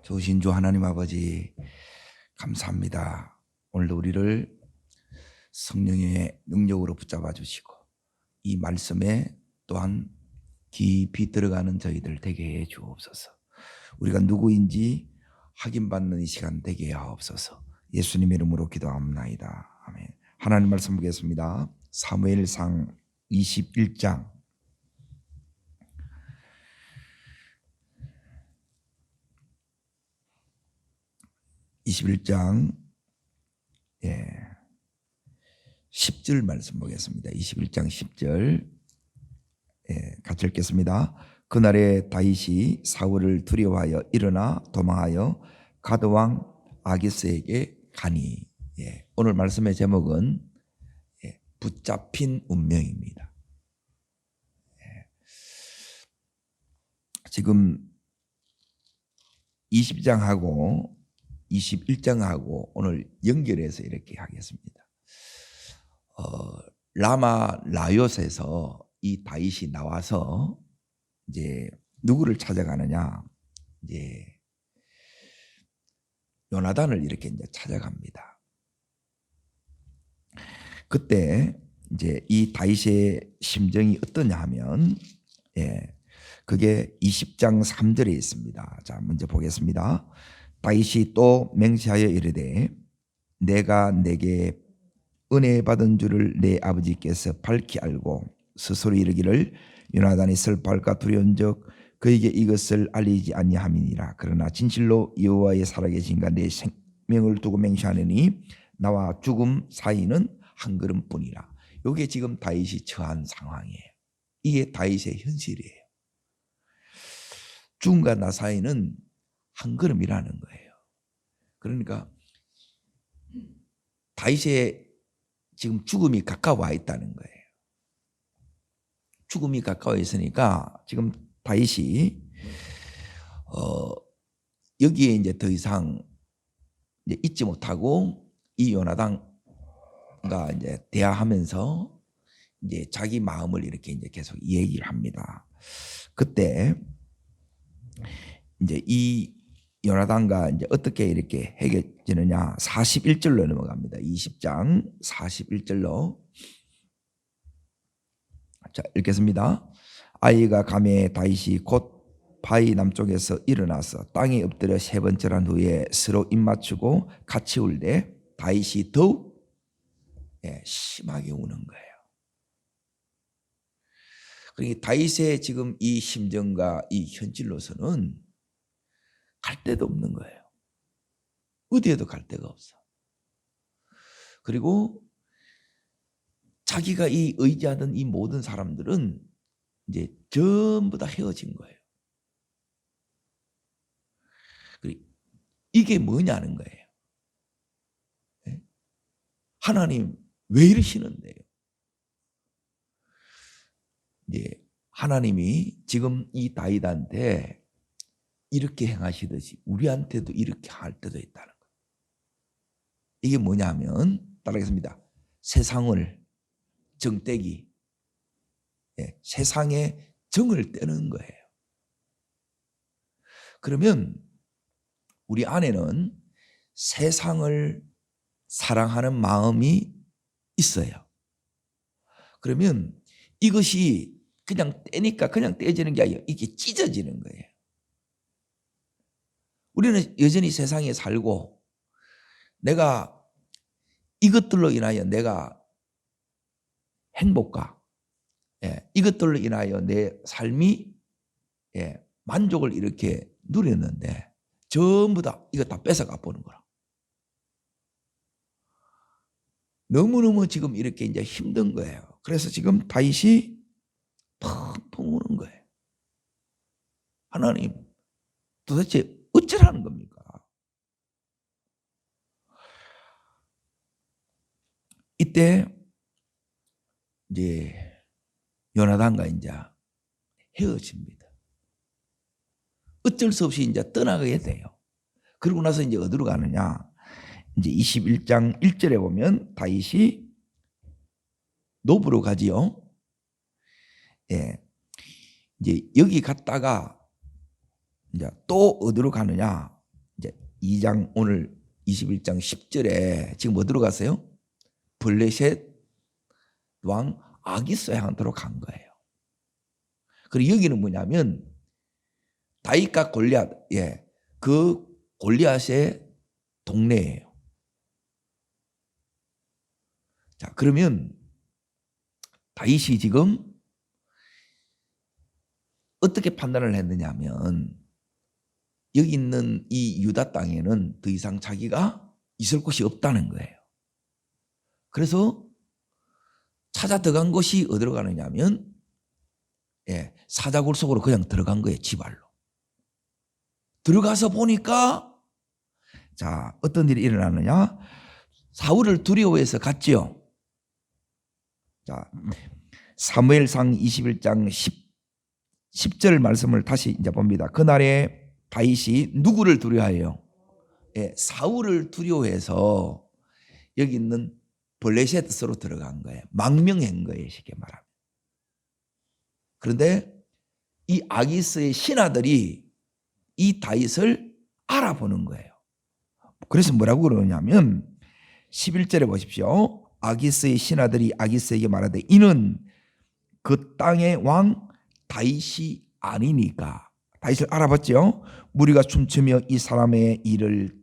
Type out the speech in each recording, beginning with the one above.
좋으신 주 하나님 아버지 감사합니다. 오늘도 우리를 성령의 능력으로 붙잡아 주시고 이 말씀에 또한 깊이 들어가는 저희들 되게 해 주옵소서. 우리가 누구인지 확인받는 이 시간 되게 하옵소서. 예수님 이름으로 기도합나이다. 아멘. 하나님 말씀 보겠습니다. 사무엘상 21장 10절 말씀 보겠습니다. 21장 10절 같이 읽겠습니다. 그날에 다윗이 사울을 두려워하여 일어나 도망하여 가드왕 아기스에게 가니. 오늘 말씀의 제목은 붙잡힌 운명입니다. 지금 20장하고 21장하고 오늘 연결해서 이렇게 하겠습니다. 라마 라요스에서 이 다윗이 나와서 이제 누구를 찾아가느냐? 이제 요나단을 이렇게 이제 찾아갑니다. 그때 이제 이 다윗의 심정이 어떠냐 하면 그게 20장 3절에 있습니다. 자, 먼저 보겠습니다. 다윗이 또 맹세하여 이르되 내가 내게 은혜 받은 줄을 내 아버지께서 밝히 알고 스스로 이르기를 요나단이 슬퍼할까 두려운즉 그에게 이것을 알리지 아니함이니라. 그러나 진실로 여호와의 살아계신가 내 생명을 두고 맹세하느니 나와 죽음 사이는 한 걸음뿐이라. 이게 지금 다윗이 처한 상황이에요. 이게 다윗의 현실이에요. 죽음과 나 사이는 한 걸음이라는 거예요. 그러니까 다윗의 지금 죽음이 가까워 있다는 거예요. 죽음이 가까워 있으니까 지금 다윗이 여기에 이제 더 이상 이제 잊지 못하고 이 요나단과 이제 대화하면서 이제 자기 마음을 이렇게 이제 계속 얘기를 합니다. 그때 이제 이 요나단과 이제 어떻게 이렇게 해결되느냐? 41절로 넘어갑니다. 20장 41절로. 자, 읽겠습니다. 아이가 가매 다윗이 곧 바위 남쪽에서 일어나서 땅에 엎드려 세 번 절한 후에 서로 입맞추고 같이 울되 다윗이 더욱 심하게 우는 거예요. 그러니까 다윗의 지금 이 심정과 이 현실로서는 갈 데도 없는 거예요. 어디에도 갈 데가 없어. 그리고 자기가 이 의지하던 이 모든 사람들은 이제 전부 다 헤어진 거예요. 이게 뭐냐는 거예요. 하나님 왜 이러시는데요? 이제 하나님이 지금 이 다윗한테 이렇게 행하시듯이 우리한테도 이렇게 할 때도 있다는 거예요. 이게 뭐냐면 따라하겠습니다. 세상을 정떼기, 세상에 정을 떼는 거예요. 그러면 우리 안에는 세상을 사랑하는 마음이 있어요. 그러면 이것이 그냥 떼니까 그냥 떼지는 게 아니에요. 이게 찢어지는 거예요. 우리는 여전히 세상에 살고 내가 이것들로 인하여 내가 행복과 이것들로 인하여 내 삶이 만족을 이렇게 누렸는데 전부 다 이거 다 뺏어가 보는 거라. 너무너무 지금 이렇게 이제 힘든 거예요. 그래서 지금 다윗이 펑펑 우는 거예요. 하나님 도대체 어쩌라는 겁니까? 이때 이제 요나단과 이제 헤어집니다. 어쩔 수 없이 이제 떠나게 돼요. 그러고 나서 이제 어디로 가느냐? 이제 21장 1절에 보면 다윗이 노브로 가지요. 이제 여기 갔다가 이제 또 어디로 가느냐? 2장 오늘 21장 10절에 지금 뭐 들어갔어요? 블레셋 왕 아기스에 향하도록 간 거예요. 그리고 여기는 뭐냐면 다윗과 골리앗, 그 골리앗의 동네예요. 자, 그러면 다윗이 지금 어떻게 판단을 했느냐 하면 여기 있는 이 유다 땅에는 더 이상 자기가 있을 곳이 없다는 거예요. 그래서 찾아 들어간 곳이 어디로 가느냐 하면 사자굴 속으로 그냥 들어간 거예요. 지발로. 들어가서 보니까 자, 어떤 일이 일어나느냐? 사울을 두려워해서 갔지요. 자, 사무엘상 21장 10절 말씀을 다시 이제 봅니다. 그날에 다윗이 누구를 두려워해요? 사울을 두려워해서 여기 있는 블레셋으로 들어간 거예요. 망명한 거예요, 쉽게 말하면. 그런데 이 아기스의 신하들이 이 다윗을 알아보는 거예요. 그래서 뭐라고 그러냐면 11절에 보십시오. 아기스의 신하들이 아기스에게 말하되 이는 그 땅의 왕 다윗이 아니니까. 다윗을 알아봤죠. 무리가 춤추며 이 사람의 일을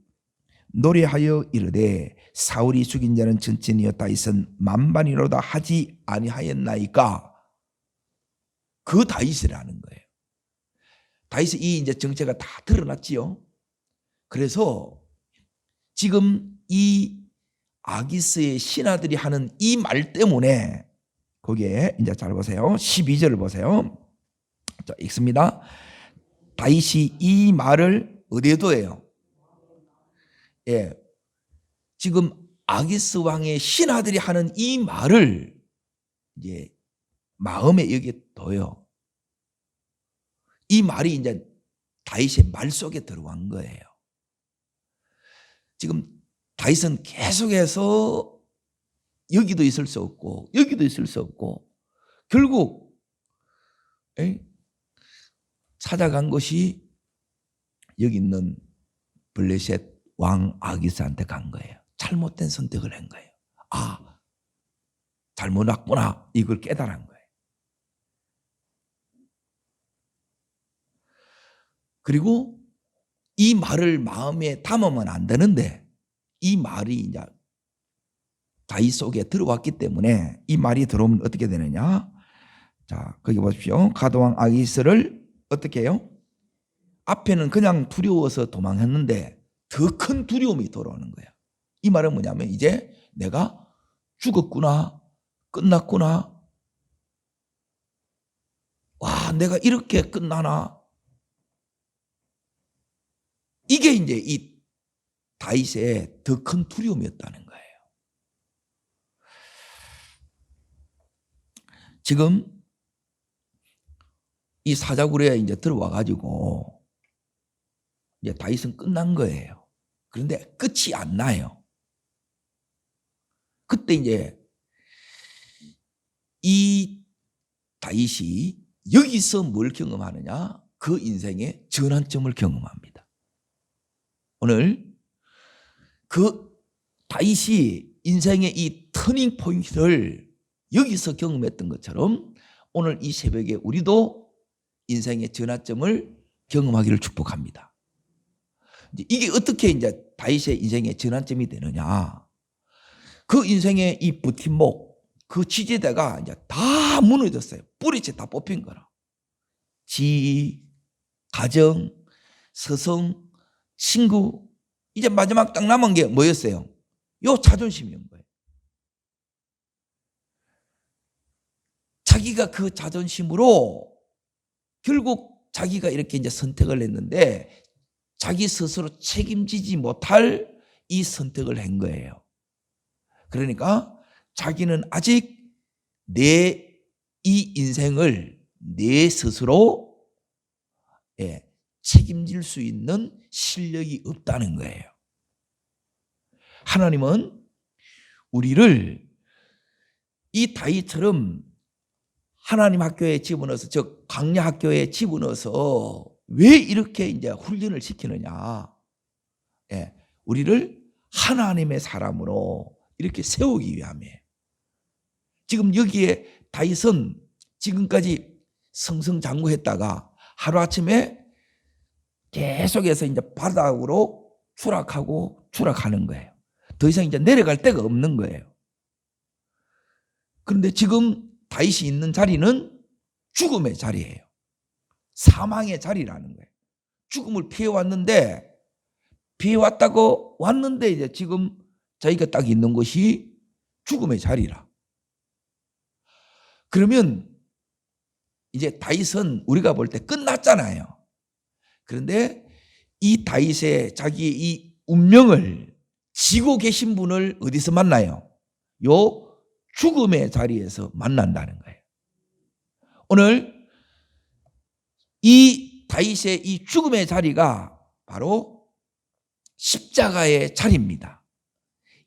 노래하여 이르되 사울이 죽인 자는 전천이요 다윗은 만반이로다 하지 아니하였나이까. 그 다윗이라는 거예요. 다윗의 이 이제 정체가 다 드러났지요. 그래서 지금 이 아기스의 신하들이 하는 이 말 때문에 거기에 이제 잘 보세요. 12절을 보세요. 자, 읽습니다. 다윗이 이 말을 어디에 둬요? 지금 아기스 왕의 신하들이 하는 이 말을 이제 마음에 여기에 둬요. 이 말이 이제 다윗의 말 속에 들어간 거예요. 지금 다윗은 계속해서 여기도 있을 수 없고 여기도 있을 수 없고 결국 찾아간 것이 여기 있는 블레셋 왕 아기스한테 간 거예요. 잘못된 선택을 한 거예요. 아, 잘못 왔구나 이걸 깨달은 거예요. 그리고 이 말을 마음에 담으면 안 되는데 이 말이 이제 다윗 속에 들어왔기 때문에 이 말이 들어오면 어떻게 되느냐? 자, 거기 보십시오. 가드왕 아기스를 어떻게 해요? 앞에는 그냥 두려워서 도망했는데 더 큰 두려움이 돌아오는 거예요. 이 말은 뭐냐면 이제 내가 죽었구나, 끝났구나. 와, 내가 이렇게 끝나나? 이게 이제 이 다윗의 더 큰 두려움이었다는 거예요. 지금 이 사자굴에 이제 들어와 가지고 이제 다윗은 끝난 거예요. 그런데 끝이 안 나요. 그때 이제 이 다윗이 여기서 뭘 경험하느냐? 그 인생의 전환점을 경험합니다. 오늘 그 다윗이 인생의 이 터닝 포인트를 여기서 경험했던 것처럼 오늘 이 새벽에 우리도 인생의 전환점을 경험하기를 축복합니다. 이게 어떻게 이제 다윗의 인생의 전환점이 되느냐? 그 인생의 이 버팀목, 그 지지대가 이제 다 무너졌어요. 뿌리째 다 뽑힌 거라. 지, 가정, 서성, 친구, 이제 마지막 딱 남은 게 뭐였어요? 요 자존심이었던 거예요. 자기가 그 자존심으로 결국 자기가 이렇게 이제 선택을 했는데 자기 스스로 책임지지 못할 이 선택을 한 거예요. 그러니까 자기는 아직 내 이 인생을 내 스스로 책임질 수 있는 실력이 없다는 거예요. 하나님은 우리를 이 다윗처럼 하나님 학교에 집어넣어서, 즉 광야 학교에 집어넣어서 왜 이렇게 이제 훈련을 시키느냐? 우리를 하나님의 사람으로 이렇게 세우기 위함이에요. 지금 여기에 다윗은 지금까지 승승장구했다가 하루아침에 계속해서 이제 바닥으로 추락하는 거예요. 더 이상 이제 내려갈 데가 없는 거예요. 그런데 지금 다윗이 있는 자리는 죽음의 자리예요. 사망의 자리라는 거예요. 죽음을 피해왔는데, 피해왔다고 왔는데 이제 지금 자기가 딱 있는 곳이 죽음의 자리라. 그러면 이제 다윗은 우리가 볼 때 끝났잖아요. 그런데 이 다윗의 자기의 이 운명을 지고 계신 분을 어디서 만나요? 요 죽음의 자리에서 만난다는 거예요. 오늘 이 다윗의 이 죽음의 자리가 바로 십자가의 자리입니다.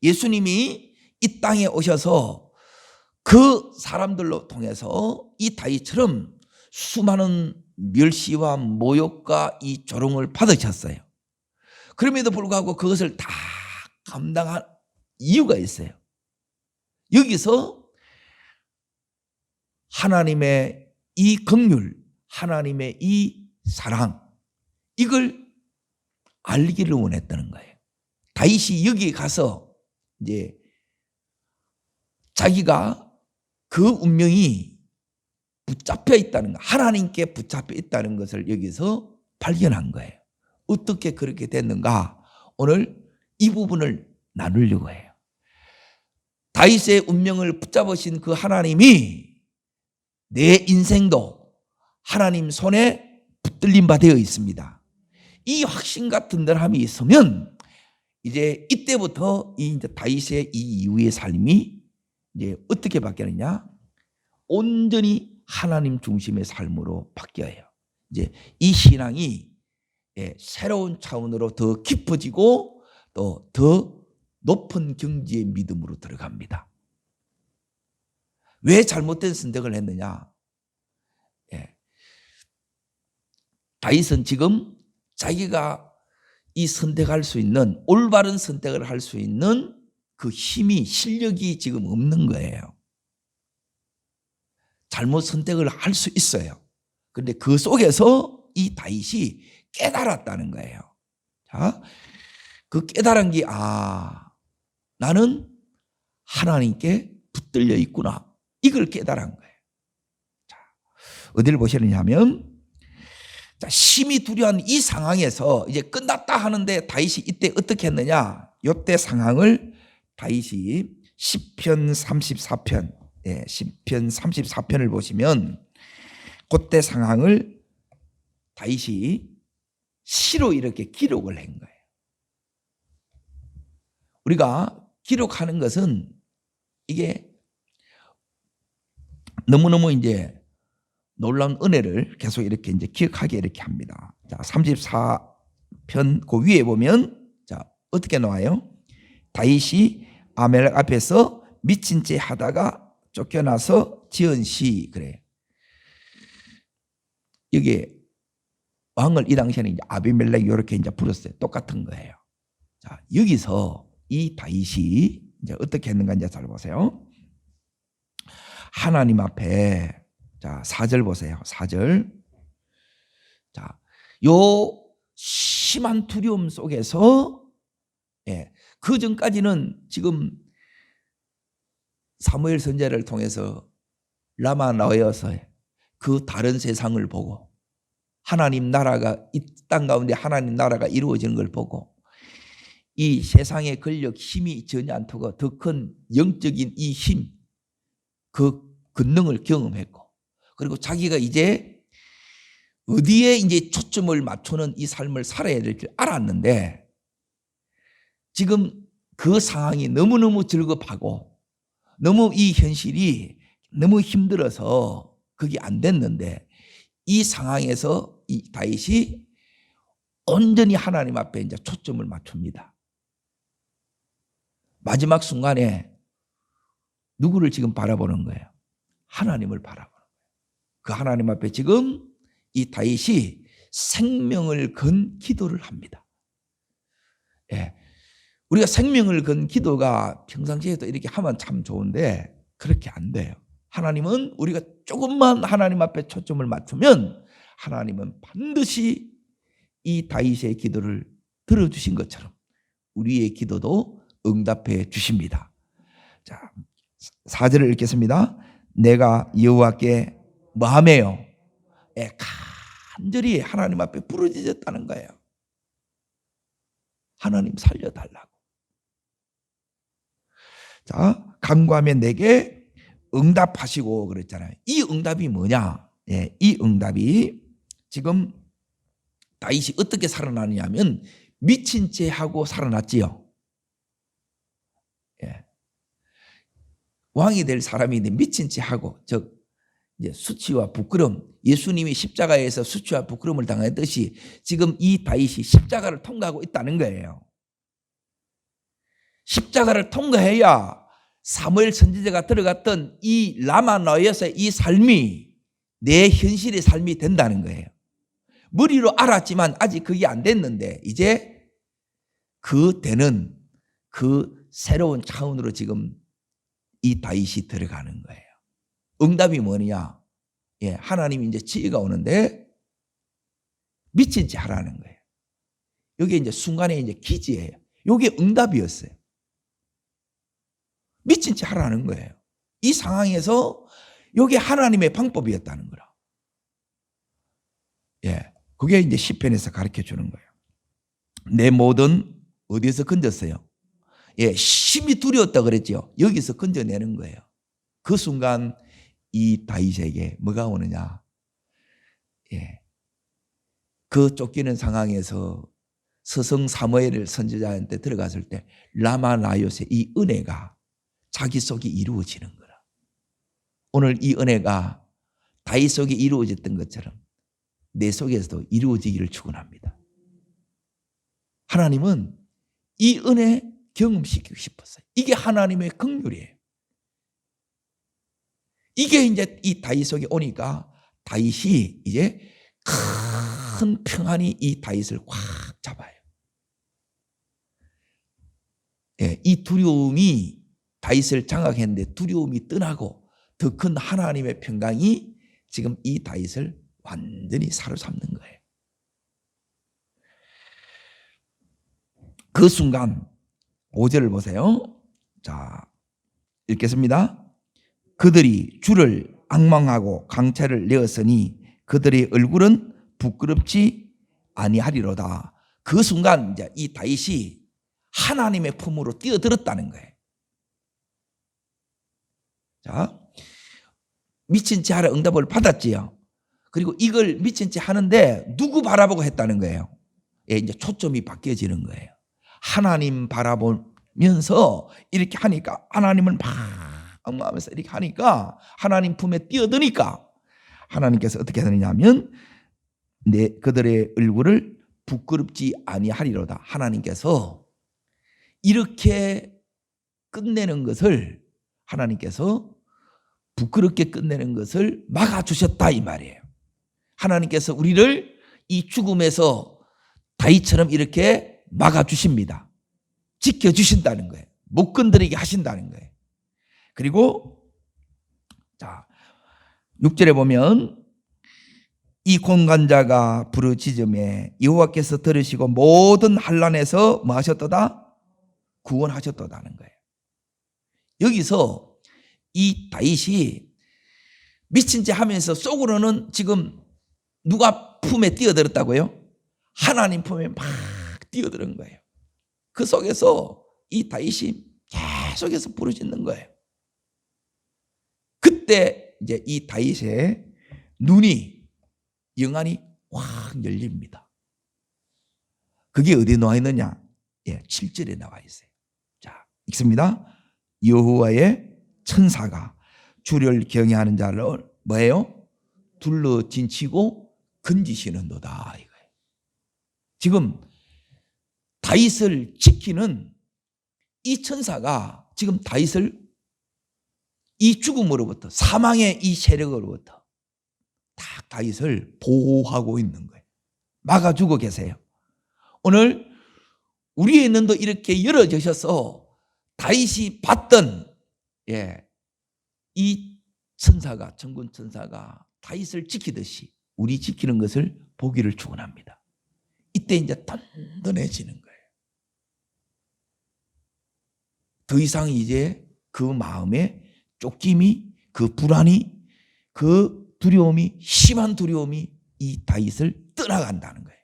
예수님이 이 땅에 오셔서 그 사람들로 통해서 이 다윗처럼 수많은 멸시와 모욕과 이 조롱을 받으셨어요. 그럼에도 불구하고 그것을 다 감당한 이유가 있어요. 여기서 하나님의 이 긍휼, 하나님의 이 사랑, 이걸 알기를 원했다는 거예요. 다윗이 여기 가서 이제 자기가 그 운명이 붙잡혀 있다는 거, 하나님께 붙잡혀 있다는 것을 여기서 발견한 거예요. 어떻게 그렇게 됐는가? 오늘 이 부분을 나누려고 해요. 다윗의 운명을 붙잡으신 그 하나님이 내 인생도 하나님 손에 붙들린 바 되어 있습니다. 이 확신 같은 든든함이 있으면 이제 이때부터 이제 다윗의 이 이후의 삶이 이제 어떻게 바뀌느냐? 온전히 하나님 중심의 삶으로 바뀌어요. 이제 이 신앙이 새로운 차원으로 더 깊어지고 또 더 높은 경지의 믿음으로 들어갑니다. 왜 잘못된 선택을 했느냐? 다윗은 지금 자기가 이 선택할 수 있는, 올바른 선택을 할 수 있는 그 힘이, 실력이 지금 없는 거예요. 잘못 선택을 할 수 있어요. 그런데 그 속에서 이 다윗이 깨달았다는 거예요. 자, 그 깨달은 게, 나는 하나님께 붙들려 있구나. 이걸 깨달은 거예요. 자, 어디를 보시느냐 하면, 자, 심히 두려운 이 상황에서 이제 끝났다 하는데 다윗이 이때 어떻게 했느냐? 이때 상황을 다윗이 시편 34편, 시편 34편을 보시면 그때 상황을 다윗이 시로 이렇게 기록을 한 거예요. 우리가 기록하는 것은 이게 너무너무 이제 놀라운 은혜를 계속 이렇게 이제 기억하게 이렇게 합니다. 자, 34편 그 위에 보면 자, 어떻게 나와요? 다윗이 아멜렉 앞에서 미친 채 하다가 쫓겨나서 지은 시, 그래. 여기 왕을 이 당시에는 이제 아비멜렉 이렇게 이제 불렀어요. 똑같은 거예요. 자, 여기서 이 다윗이 이제 어떻게 했는가 이제 잘 보세요. 하나님 앞에, 자, 4절 보세요. 4절. 자, 요 심한 두려움 속에서, 그 전까지는 지금 사무엘 선지자를 통해서 라마 나와서 그 다른 세상을 보고 하나님 나라가, 이 땅 가운데 하나님 나라가 이루어지는 걸 보고 이 세상의 권력, 힘이 전혀 않다고 더 큰 영적인 이 힘, 그 권능을 경험했고, 그리고 자기가 이제 어디에 이제 초점을 맞추는 이 삶을 살아야 될 줄 알았는데 지금 그 상황이 너무너무 절급하고 너무 이 현실이 너무 힘들어서 그게 안 됐는데 이 상황에서 이 다윗이 온전히 하나님 앞에 이제 초점을 맞춥니다. 마지막 순간에 누구를 지금 바라보는 거예요? 하나님을 바라보는 거예요. 그 하나님 앞에 지금 이 다윗이 생명을 건 기도를 합니다. 우리가 생명을 건 기도가 평상시에도 이렇게 하면 참 좋은데 그렇게 안 돼요. 하나님은 우리가 조금만 하나님 앞에 초점을 맞추면 하나님은 반드시 이 다윗의 기도를 들어주신 것처럼 우리의 기도도 응답해 주십니다. 자, 4절을 읽겠습니다. 내가 여호와께 뭐하매요? 간절히 하나님 앞에 부르짖었다는 거예요. 하나님 살려달라고. 자, 간구하며 내게 응답하시고 그랬잖아요. 이 응답이 뭐냐? 이 응답이 지금 다윗이 어떻게 살아나느냐면 미친 채 하고 살아났지요. 왕이 될 사람인데 미친 채 하고, 즉 이제 수치와 부끄럼, 예수님이 십자가에서 수치와 부끄럼을 당했듯이 지금 이 다윗이 십자가를 통과하고 있다는 거예요. 십자가를 통과해야 사무엘 선지자가 들어갔던 이 라마 나요스의 이 삶이 내 현실의 삶이 된다는 거예요. 머리로 알았지만 아직 그게 안 됐는데 이제 그 되는 그 새로운 차원으로 지금 이 다윗이 들어가는 거예요. 응답이 뭐냐? 하나님이 이제 지혜가 오는데 미친 채 하라는 거예요. 이게 이제 순간에 이제 기지예요. 이게 응답이었어요. 미친 채 하라는 거예요. 이 상황에서 이게 하나님의 방법이었다는 거라. 그게 이제 시편에서 가르쳐 주는 거예요. 내 모든 어디에서 건졌어요? 심히 두려웠다 그랬죠. 여기서 건져내는 거예요. 그 순간 이 다윗에게 뭐가 오느냐? 그 쫓기는 상황에서 서성 사무엘 선지자한테 들어갔을 때 라마 나요스의 이 은혜가 자기 속에 이루어지는 거라. 오늘 이 은혜가 다윗 속에 이루어졌던 것처럼 내 속에서도 이루어지기를 축원합니다. 하나님은 이 은혜 경험시키고 싶었어요. 이게 하나님의 긍휼이에요. 이게 이제 이 다윗 속에 오니까 다윗이 이제 큰 평안이 이 다윗을 꽉 잡아요. 이 두려움이 다윗을 장악했는데 두려움이 떠나고 더 큰 하나님의 평강이 지금 이 다윗을 완전히 사로잡는 거예요. 그 순간 5절을 보세요. 자, 읽겠습니다. 그들이 주를 앙망하고 강채를 내었으니 그들의 얼굴은 부끄럽지 아니하리로다. 그 순간 이제 이 다윗이 하나님의 품으로 뛰어들었다는 거예요. 자, 미친 채 하라 응답을 받았지요. 그리고 이걸 미친 채 하는데 누구 바라보고 했다는 거예요? 이제 초점이 바뀌어지는 거예요. 하나님 바라보면서 이렇게 하니까 하나님을 막 앙망하면서 이렇게 하니까 하나님 품에 뛰어드니까 하나님께서 어떻게 하느냐면 그들의 얼굴을 부끄럽지 아니하리로다. 하나님께서 이렇게 끝내는 것을 하나님께서 부끄럽게 끝내는 것을 막아주셨다 이 말이에요. 하나님께서 우리를 이 죽음에서 다윗처럼 이렇게 막아주십니다. 지켜주신다는 거예요. 못 건드리게 하신다는 거예요. 그리고 자 6절에 보면 이 공간자가 부르짖음에 여호와께서 들으시고 모든 환난에서 뭐 하셨도다? 구원하셨도다는 거예요. 여기서 이 다윗이 미친 채 하면서 속으로는 지금 누가 품에 뛰어들었다고요? 하나님 품에 막 뛰어드는 거예요. 그 속에서 이 다윗이 계속해서 부르짖는 거예요. 그때 이제 이 다윗의 눈이 영안이 확 열립니다. 그게 어디에 나와 있느냐? 7절에 나와 있어요. 자, 읽습니다. 여호와의 천사가 주를 경외하는 자를 뭐예요? 둘러 진치고 건지시는도다 이거예요. 지금 다윗을 지키는 이 천사가 지금 다윗을 이 죽음으로부터 사망의 이 세력으로부터 딱 다윗을 보호하고 있는 거예요. 막아주고 계세요. 오늘 우리의 눈도 이렇게 열어주셔서 다윗이 봤던 이 천사가, 천군 천사가 다윗을 지키듯이 우리 지키는 것을 보기를 축원합니다. 이때 이제 든든해지는 거예요. 더 이상 이제 그 마음에 쫓김이, 그 불안이, 그 두려움이, 심한 두려움이 이 다윗을 떠나간다는 거예요.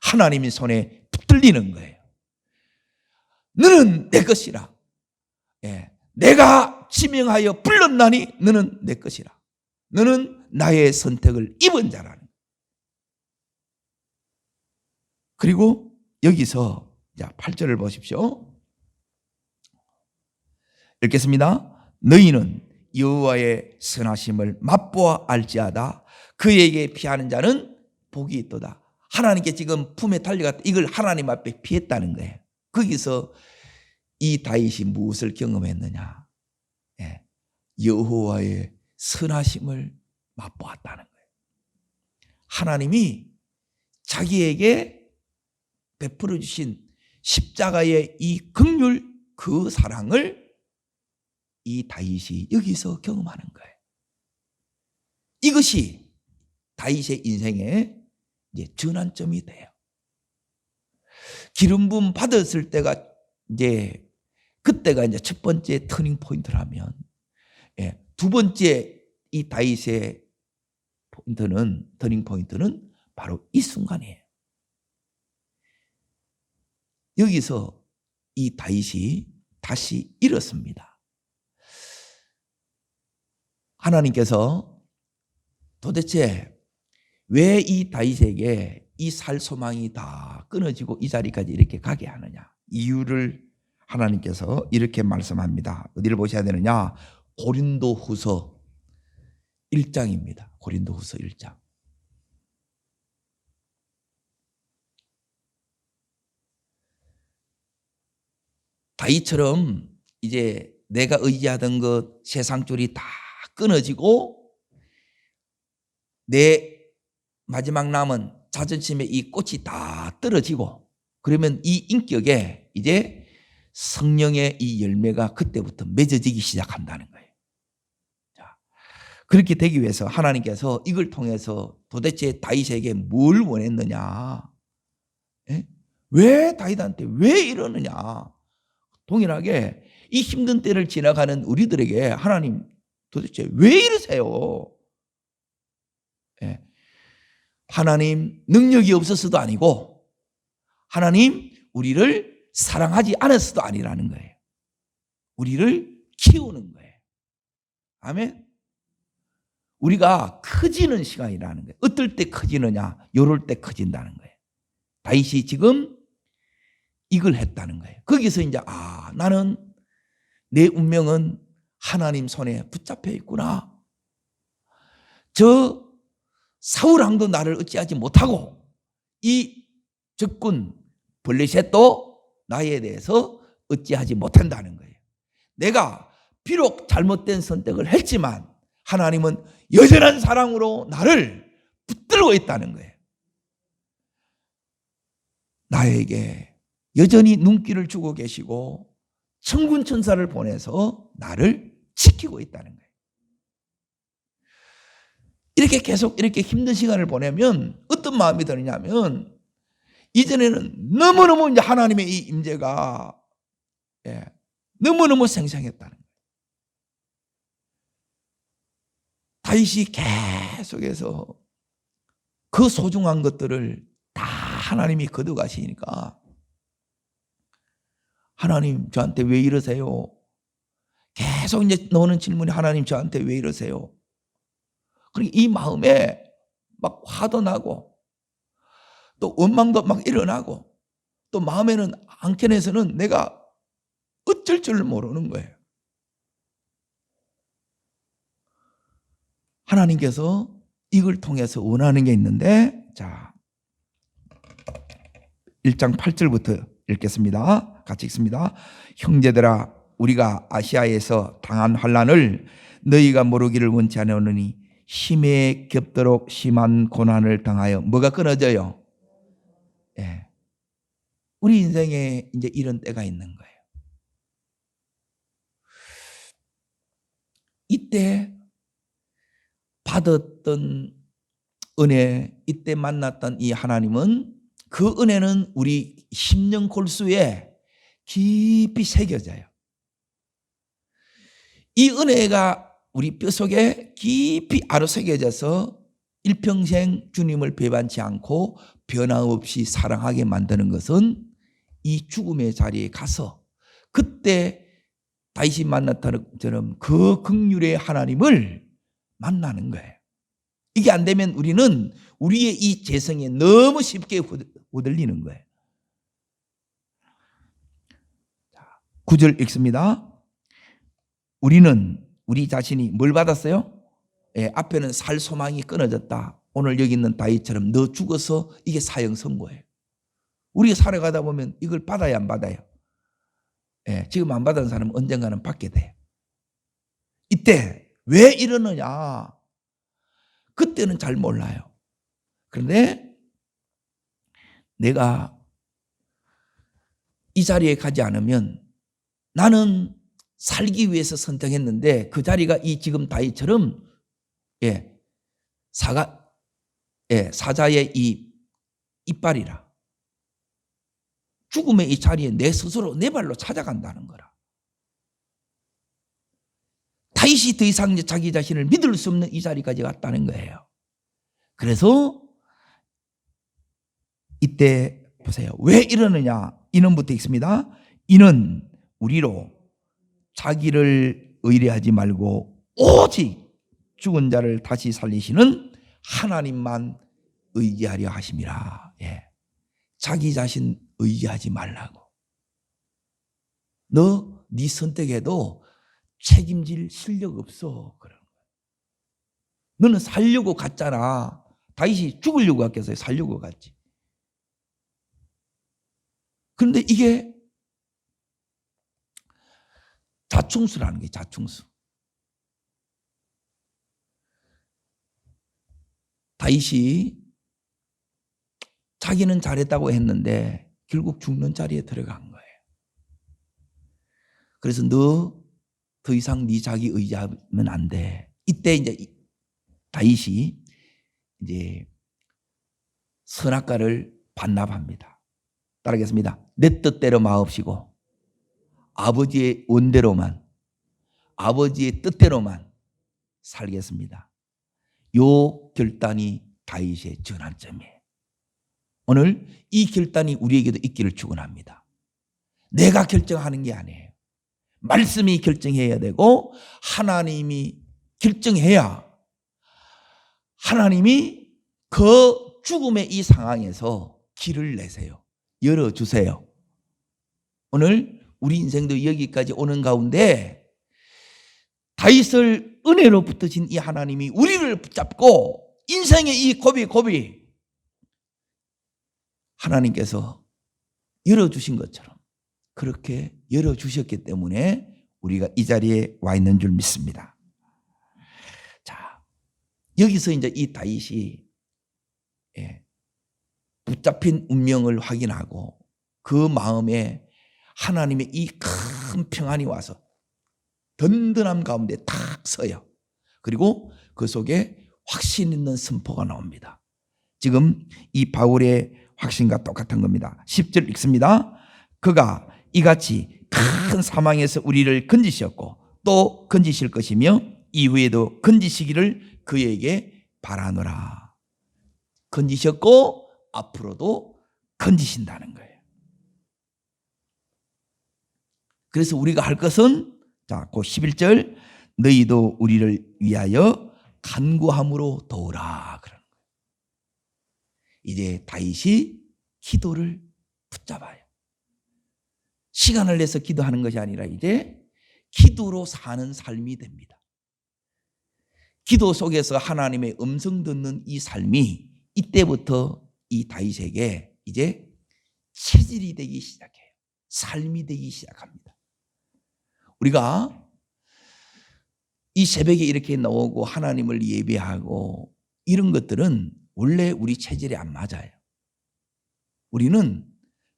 하나님의 손에 붙들리는 거예요. 너는 내 것이라. 내가 지명하여 불렀나니 너는 내 것이라. 너는 나의 선택을 입은 자라는 거예요. 그리고 여기서 8절을 보십시오. 읽겠습니다. 너희는 여호와의 선하심을 맛보아 알지하다. 그에게 피하는 자는 복이 있도다. 하나님께 지금 품에 달려갔다. 이걸 하나님 앞에 피했다는 거예요. 거기서 이 다윗이 무엇을 경험했느냐? 여호와의 선하심을 맛보았다는 거예요. 하나님이 자기에게 베풀어 주신 십자가의 이 긍휼, 그 사랑을 이 다윗이 여기서 경험하는 거예요. 이것이 다윗의 인생의 이제 전환점이 돼요. 기름 부음 받았을 때가 이제 그때가 이제 첫 번째 터닝 포인트라면, 두 번째 이 다윗의 포인트는, 터닝 포인트는 바로 이 순간이에요. 여기서 이 다윗이 다시 일었습니다. 하나님께서 도대체 왜 이 다윗에게 이 살 소망이 다 끊어지고 이 자리까지 이렇게 가게 하느냐? 이유를 하나님께서 이렇게 말씀합니다. 어디를 보셔야 되느냐? 고린도후서 1장입니다. 고린도후서 1장. 다윗처럼 이제 내가 의지하던 것, 세상 줄이 다 끊어지고 내 마지막 남은 자존심의 이 꽃이 다 떨어지고, 그러면 이 인격에 이제 성령의 이 열매가 그때부터 맺어지기 시작한다는 거예요. 자, 그렇게 되기 위해서 하나님께서 이걸 통해서 도대체 다윗에게 뭘 원했느냐? 왜 다윗한테 왜 이러느냐? 동일하게 이 힘든 때를 지나가는 우리들에게 하나님 도대체 왜 이러세요? 하나님 능력이 없어서도 아니고 하나님 우리를 사랑하지 않았어도 아니라는 거예요. 우리를 키우는 거예요. 아멘. 우리가 커지는 시간이라는 거예요. 어떨 때 커지느냐? 요럴 때 커진다는 거예요. 다윗이 지금 이걸 했다는 거예요. 거기서 이제 나는 내 운명은 하나님 손에 붙잡혀 있구나. 저 사울왕도 나를 어찌하지 못하고 이 적군 블레셋도 나에 대해서 어찌하지 못한다는 거예요. 내가 비록 잘못된 선택을 했지만 하나님은 여전한 사랑으로 나를 붙들고 있다는 거예요. 나에게 여전히 눈길을 주고 계시고 천군 천사를 보내서 나를 지키고 있다는 거예요. 이렇게 계속 이렇게 힘든 시간을 보내면 어떤 마음이 드느냐면, 이전에는 너무너무 이제 하나님의 이 임재가 너무너무 생생했다는 거예요. 다윗이 계속해서 그 소중한 것들을 다 하나님이 거둬가시니까, 하나님 저한테 왜 이러세요? 계속 이제 나오는 질문이 하나님 저한테 왜 이러세요? 그리고 이 마음에 막 화도 나고 또 원망도 막 일어나고 또 마음에는 한켠에서는 내가 어쩔 줄 모르는 거예요. 하나님께서 이걸 통해서 원하는 게 있는데, 자 1장 8절부터 읽겠습니다. 같이 읽습니다. 형제들아, 우리가 아시아에서 당한 환난을 너희가 모르기를 원치 않으니 힘에 겹도록 심한 고난을 당하여 뭐가 끊어져요? 우리 인생에 이제 이런 때가 있는 거예요. 이때 받았던 은혜, 이때 만났던 이 하나님은 그 은혜는 우리 심령 골수에 깊이 새겨져요. 이 은혜가 우리 뼈속에 깊이 아로새겨져서 일평생 주님을 배반치 않고 변함없이 사랑하게 만드는 것은 이 죽음의 자리에 가서 그때 다윗이 만났던 것처럼 그 긍휼의 하나님을 만나는 거예요. 이게 안 되면 우리는 우리의 이 재성에 너무 쉽게 후들리는 거예요. 9절 읽습니다. 우리는 우리 자신이 뭘 받았어요? 앞에는 살 소망이 끊어졌다. 오늘 여기 있는 다윗처럼 너 죽어서 이게 사형 선고예요. 우리가 살아가다 보면 이걸 받아야 안 받아요? 지금 안 받은 사람은 언젠가는 받게 돼요. 이때 왜 이러느냐? 그때는 잘 몰라요. 그런데 내가 이 자리에 가지 않으면 나는 살기 위해서 선택했는데 그 자리가 이 지금 다윗처럼 사자의 이 이빨이라 죽음의 이 자리에 내 스스로 내 발로 찾아간다는 거라. 다윗이 더 이상 자기 자신을 믿을 수 없는 이 자리까지 갔다는 거예요. 그래서 이때 보세요. 왜 이러느냐? 이는부터 있습니다. 이는 우리로 자기를 의뢰하지 말고 오직 죽은 자를 다시 살리시는 하나님만 의지하려 하심이라. 자기 자신 의지하지 말라고. 너 네 선택에도 책임질 실력 없어. 그런 거야. 너는 살려고 갔잖아. 다윗이 죽으려고 갔겠어요? 살려고 갔지. 그런데 이게 자충수라는 게 자충수. 다윗이 자기는 잘했다고 했는데 결국 죽는 자리에 들어간 거예요. 그래서 너 더 이상 네 자기 의지하면 안 돼. 이때 이제 다윗이 이제 선악과를 반납합니다. 따르겠습니다. 내 뜻대로 마옵시고 아버지의 원대로만, 아버지의 뜻대로만 살겠습니다. 요 결단이 다윗의 전환점이에요. 오늘 이 결단이 우리에게도 있기를 축원합니다. 내가 결정하는 게 아니에요. 말씀이 결정해야 되고 하나님이 결정해야 하나님이 그 죽음의 이 상황에서 길을 내세요. 열어주세요. 오늘 우리 인생도 여기까지 오는 가운데 다윗을 은혜로 붙으신 이 하나님이 우리를 붙잡고 인생의 이 고비 하나님께서 열어주신 것처럼 그렇게 열어주셨기 때문에 우리가 이 자리에 와 있는 줄 믿습니다. 자, 여기서 이제 이 다윗이 붙잡힌 운명을 확인하고 그 마음에 하나님의 이 큰 평안이 와서 든든함 가운데 탁 서요. 그리고 그 속에 확신 있는 선포가 나옵니다. 지금 이 바울의 확신과 똑같은 겁니다. 10절 읽습니다. 그가 이같이 큰 사망에서 우리를 건지셨고 또 건지실 것이며 이후에도 건지시기를 그에게 바라노라. 건지셨고 앞으로도 건지신다는 거예요. 그래서 우리가 할 것은 자, 그 11절 너희도 우리를 위하여 간구함으로 도우라 그러는 거예요. 이제 다윗이 기도를 붙잡아요. 시간을 내서 기도하는 것이 아니라 이제 기도로 사는 삶이 됩니다. 기도 속에서 하나님의 음성 듣는 이 삶이 이때부터 이 다윗에게 이제 체질이 되기 시작해요. 삶이 되기 시작합니다. 우리가 이 새벽에 이렇게 나오고 하나님을 예배하고 이런 것들은 원래 우리 체질에 안 맞아요. 우리는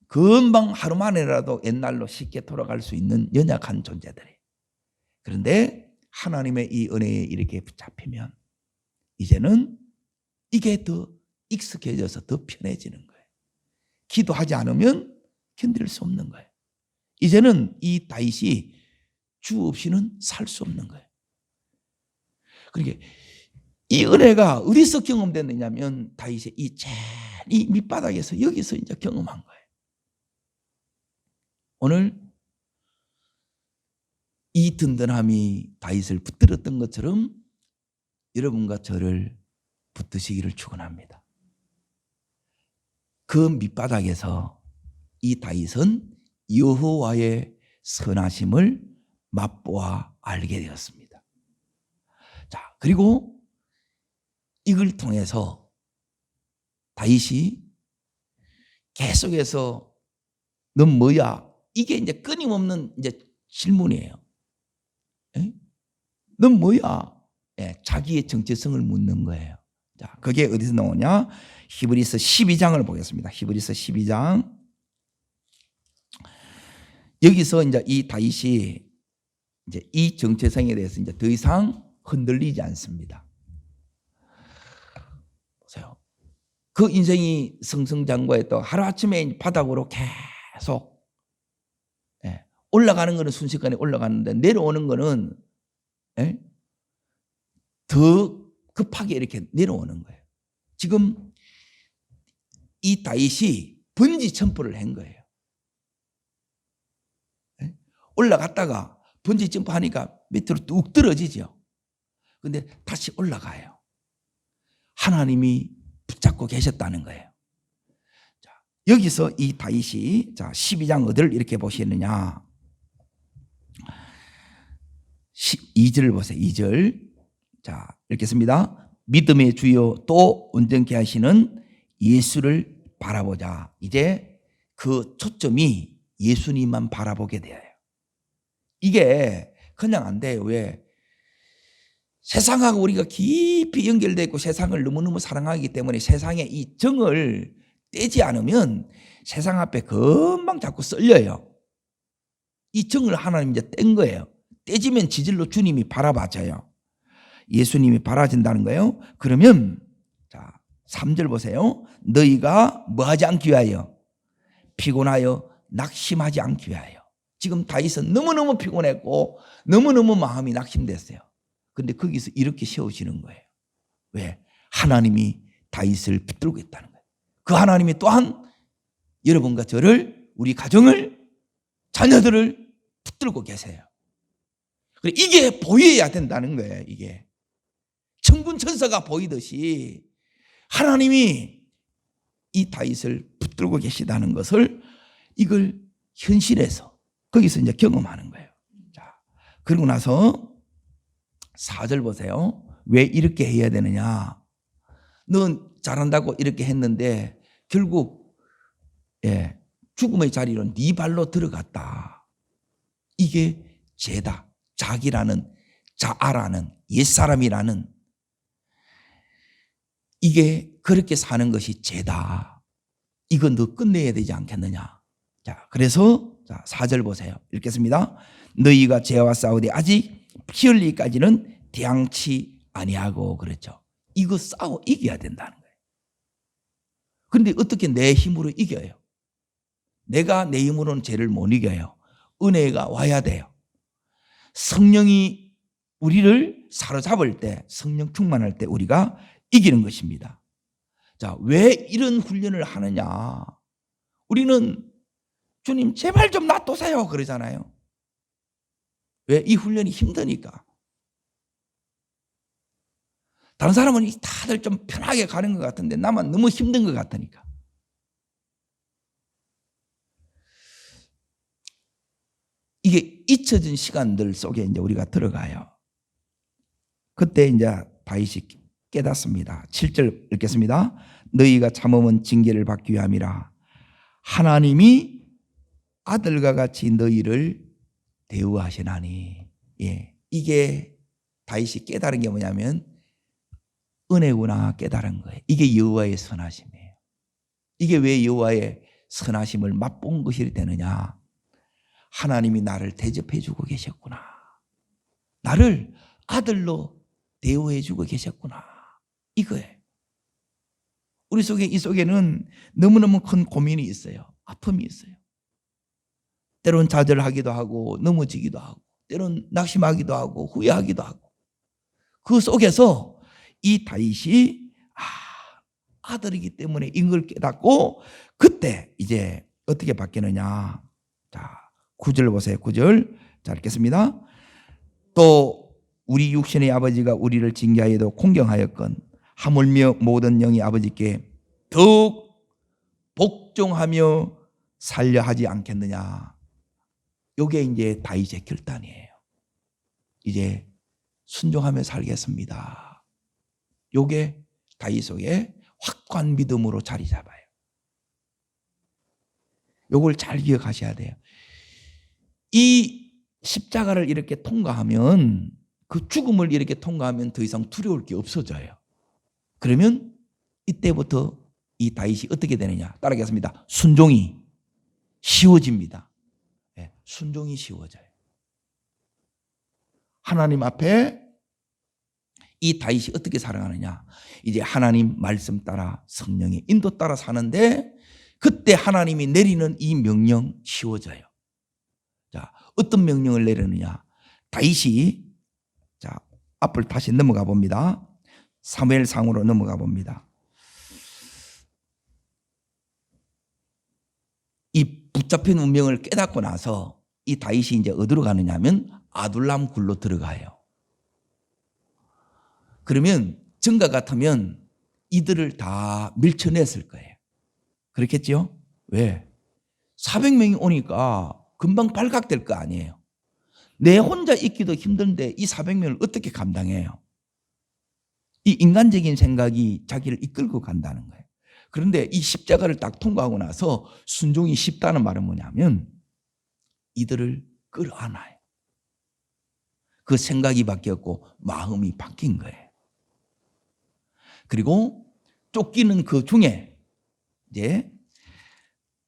금방 하루 만에라도 옛날로 쉽게 돌아갈 수 있는 연약한 존재들이에요. 그런데 하나님의 이 은혜에 이렇게 붙잡히면 이제는 이게 더 익숙해져서 더 편해지는 거예요. 기도하지 않으면 견딜 수 없는 거예요. 이제는 이 다윗이 주 없이는 살 수 없는 거예요. 그러니까 이 은혜가 어디서 경험됐느냐면 다윗의 이 밑바닥에서 여기서 이제 경험한 거예요. 오늘 이 든든함이 다윗을 붙들었던 것처럼 여러분과 저를 붙드시기를 축원합니다. 그 밑바닥에서 이 다윗은 여호와의 선하심을 맛보아 알게 되었습니다. 자, 그리고 이걸 통해서 다윗이 계속해서 넌 뭐야? 이게 이제 끊임없는 이제 질문이에요. 에? 넌 뭐야? 예, 자기의 정체성을 묻는 거예요. 자, 그게 어디서 나오냐? 히브리서 12장을 보겠습니다. 히브리서 12장. 여기서 이제 이 다윗이 이제 이 정체성에 대해서 이제 더 이상 흔들리지 않습니다. 보세요. 그 인생이 승승장구했던 하루아침에 바닥으로 계속 올라가는 거는 순식간에 올라가는데 내려오는 거는 더 급하게 이렇게 내려오는 거예요. 지금 이 다윗이 번지 점프를 한 거예요. 올라갔다가 번지 점프 하니까 밑으로 뚝 떨어지죠. 근데 다시 올라가요. 하나님이 붙잡고 계셨다는 거예요. 자, 여기서 이 다윗이 12장 어디를 이렇게 보시느냐? 2절을 보세요. 2절. 자, 읽겠습니다. 믿음의 주요 또 온전케 하시는 예수를 바라보자. 이제 그 초점이 예수님만 바라보게 돼요. 이게 그냥 안 돼요. 왜? 세상하고 우리가 깊이 연결되어 있고 세상을 너무너무 사랑하기 때문에 세상의 이 정을 떼지 않으면 세상 앞에 금방 자꾸 썰려요. 이 정을 하나님 이제 뗀 거예요. 떼지면 지질로 주님이 바라봐져요. 예수님이 바라진다는 거예요. 그러면 자 3절 보세요. 너희가 뭐하지 않기 위하여 피곤하여 낙심하지 않기 위하여. 지금 다윗은 너무너무 피곤했고 너무너무 마음이 낙심됐어요. 그런데 거기서 이렇게 세우시는 거예요. 왜? 하나님이 다윗을 붙들고 있다는 거예요. 그 하나님이 또한 여러분과 저를, 우리 가정을, 자녀들을 붙들고 계세요. 이게 보여야 된다는 거예요. 이게 천군 천사가 보이듯이 하나님이 이 다윗을 붙들고 계시다는 것을 이걸 현실에서 거기서 이제 경험하는 거예요. 자, 그러고 나서 4절 보세요. 왜 이렇게 해야 되느냐? 넌 잘한다고 이렇게 했는데 결국 죽음의 자리로 네 발로 들어갔다. 이게 죄다. 자기라는, 자아라는, 옛사람이라는 이게 그렇게 사는 것이 죄다. 이건 너 끝내야 되지 않겠느냐? 자, 그래서 4절 보세요. 읽겠습니다. 너희가 죄와 싸우되 아직 피 흘리기까지는 대항치 아니하고 그렇죠. 이거 싸워 이겨야 된다는 거예요. 그런데 어떻게 내 힘으로 이겨요? 내가 내 힘으로는 죄를 못 이겨요. 은혜가 와야 돼요. 성령이 우리를 사로잡을 때, 성령 충만할 때 우리가 이기는 것입니다. 자, 왜 이런 훈련을 하느냐? 우리는 주님 제발 좀 놔두세요 그러잖아요. 왜? 이 훈련이 힘드니까. 다른 사람은 다들 좀 편하게 가는 것 같은데 나만 너무 힘든 것 같으니까. 이게 잊혀진 시간들 속에 이제 우리가 들어가요. 그때 이제 다윗이 깨닫습니다. 7절 읽겠습니다. 너희가 참음은 징계를 받기 위함이라. 하나님이 아들과 같이 너희를 대우하시나니. 이게 다윗이 깨달은 게 뭐냐면 은혜구나 깨달은 거예요. 이게 여호와의 선하심이에요. 이게 왜 여호와의 선하심을 맛본 것이 되느냐? 하나님이 나를 대접해 주고 계셨구나. 나를 아들로 대우해 주고 계셨구나. 이거예요. 우리 속에 이 속에는 너무너무 큰 고민이 있어요. 아픔이 있어요. 때론 좌절하기도 하고 넘어지기도 하고 때론 낙심하기도 하고 후회하기도 하고 그 속에서 이 다윗이 아들이기 때문에 이걸 깨닫고 그때 이제 어떻게 바뀌느냐. 자, 9절 보세요. 9절. 자, 읽겠습니다. 또 우리 육신의 아버지가 우리를 징계하여도 공경하였건 하물며 모든 영이 아버지께 더욱 복종하며 살려 하지 않겠느냐. 이게 이제 다윗의 결단이에요. 이제 순종하며 살겠습니다. 이게 다윗 속에 확고한 믿음으로 자리 잡아요. 이걸 잘 기억하셔야 돼요. 이 십자가를 이렇게 통과하면 그 죽음을 이렇게 통과하면 더 이상 두려울 게 없어져요. 그러면 이때부터 이 다윗이 어떻게 되느냐. 따라하겠습니다. 순종이 쉬워집니다. 네, 순종이 쉬워져요. 하나님 앞에 이 다윗이 어떻게 살아가느냐. 이제 하나님 말씀 따라 성령의 인도 따라 사는데 그때 하나님이 내리는 이 명령 쉬워져요. 자, 어떤 명령을 내리느냐. 다윗이 자, 앞을 다시 넘어가 봅니다. 사무엘상으로 넘어가 봅니다. 이 붙잡힌 운명을 깨닫고 나서 이 다윗이 이제 어디로 가느냐 하면 아둘람 굴로 들어가요. 그러면 전과 같으면 이들을 다 밀쳐냈을 거예요. 그렇겠죠? 왜? 400명이 오니까 금방 발각될 거 아니에요. 내 혼자 있기도 힘든데 이 400명을 어떻게 감당해요? 이 인간적인 생각이 자기를 이끌고 간다는 거예요. 그런데 이 십자가를 딱 통과하고 나서 순종이 쉽다는 말은 뭐냐면 이들을 끌어안아요. 그 생각이 바뀌었고 마음이 바뀐 거예요. 그리고 쫓기는 그 중에 이제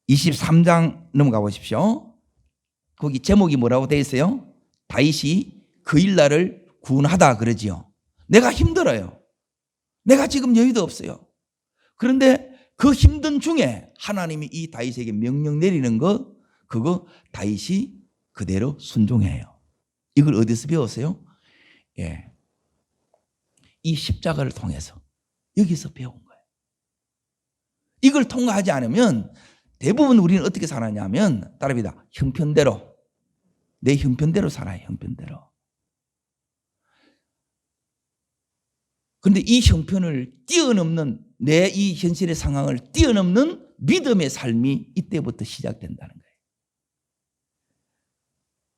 23장 넘어가 보십시오. 거기 제목이 뭐라고 되어 있어요? 다윗이 그 일날을 구원하다 그러지요. 내가 힘들어요. 내가 지금 여유도 없어요. 그런데 그 힘든 중에 하나님이 이 다윗에게 명령 내리는 거 그거 다윗이 그대로 순종해요. 이걸 어디서 배웠어요? 예, 이 십자가를 통해서 여기서 배운 거예요. 이걸 통과하지 않으면 대부분 우리는 어떻게 살았냐면 따라합니다. 형편대로 내 형편대로 살아요. 형편대로. 그런데 이 형편을 뛰어넘는 내 이 현실의 상황을 뛰어넘는 믿음의 삶이 이때부터 시작된다는 거예요.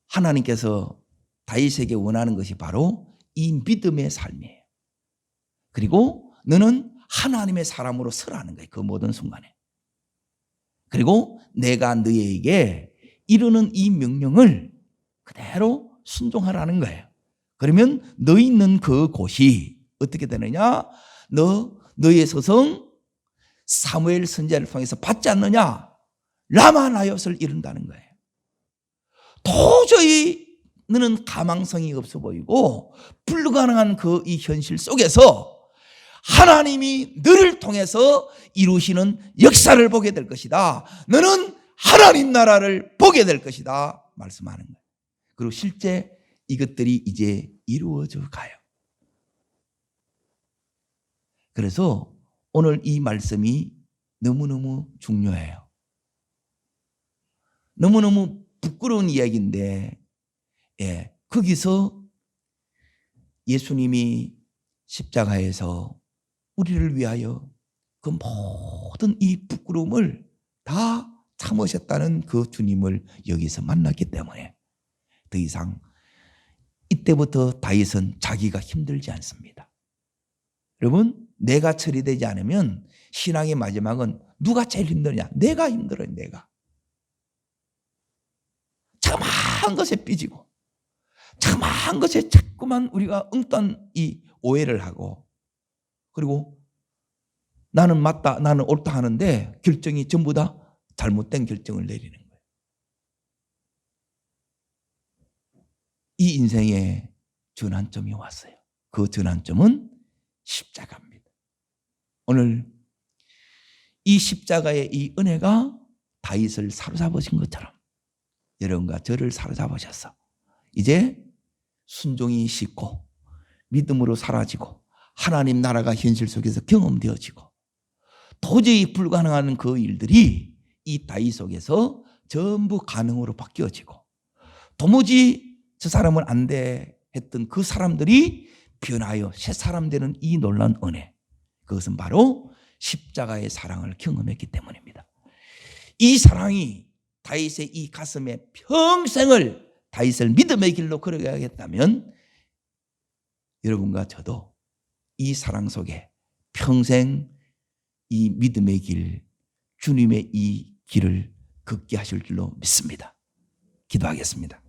하나님께서 다윗에게 원하는 것이 바로 이 믿음의 삶이에요. 그리고 너는 하나님의 사람으로 서라는 거예요. 그 모든 순간에. 그리고 내가 너에게 이루는 이 명령을 그대로 순종하라는 거예요. 그러면 너 있는 그 곳이 어떻게 되느냐? 너의 서성 사무엘 선지자를 통해서 받지 않느냐? 라마 나옅을 이룬다는 거예요. 도저히 너는 가망성이 없어 보이고 불가능한 그 이 현실 속에서 하나님이 너를 통해서 이루시는 역사를 보게 될 것이다. 너는 하나님 나라를 보게 될 것이다. 말씀하는 거예요. 그리고 실제 이것들이 이제 이루어져 가요. 그래서 오늘 이 말씀이 너무너무 중요해요. 너무너무 부끄러운 이야기인데 거기서 예수님이 십자가에서 우리를 위하여 그 모든 이 부끄러움을 다 참으셨다는 그 주님을 여기서 만났기 때문에 더 이상 이때부터 다윗은 자기가 힘들지 않습니다. 여러분, 내가 처리되지 않으면 신앙의 마지막은 누가 제일 힘드냐? 내가 힘들어요. 내가. 자그마한 것에 삐지고 자그마한 것에 자꾸만 우리가 엉뚱한 이 오해를 하고 그리고 나는 맞다 나는 옳다 하는데 결정이 전부 다 잘못된 결정을 내리는 거예요. 이 인생에 전환점이 왔어요. 그 전환점은 십자가입니다. 오늘 이 십자가의 이 은혜가 다윗을 사로잡으신 것처럼 여러분과 저를 사로잡으셔서 이제 순종이 쉽고 믿음으로 사라지고 하나님 나라가 현실 속에서 경험되어지고 도저히 불가능한 그 일들이 이 다윗 속에서 전부 가능으로 바뀌어지고 도무지 저 사람은 안 돼 했던 그 사람들이 변하여 새 사람 되는 이 놀라운 은혜, 그것은 바로 십자가의 사랑을 경험했기 때문입니다. 이 사랑이 다윗의 이 가슴에 평생을 다윗을 믿음의 길로 걸어가야겠다면 여러분과 저도 이 사랑 속에 평생 이 믿음의 길, 주님의 이 길을 걷게 하실 줄로 믿습니다. 기도하겠습니다.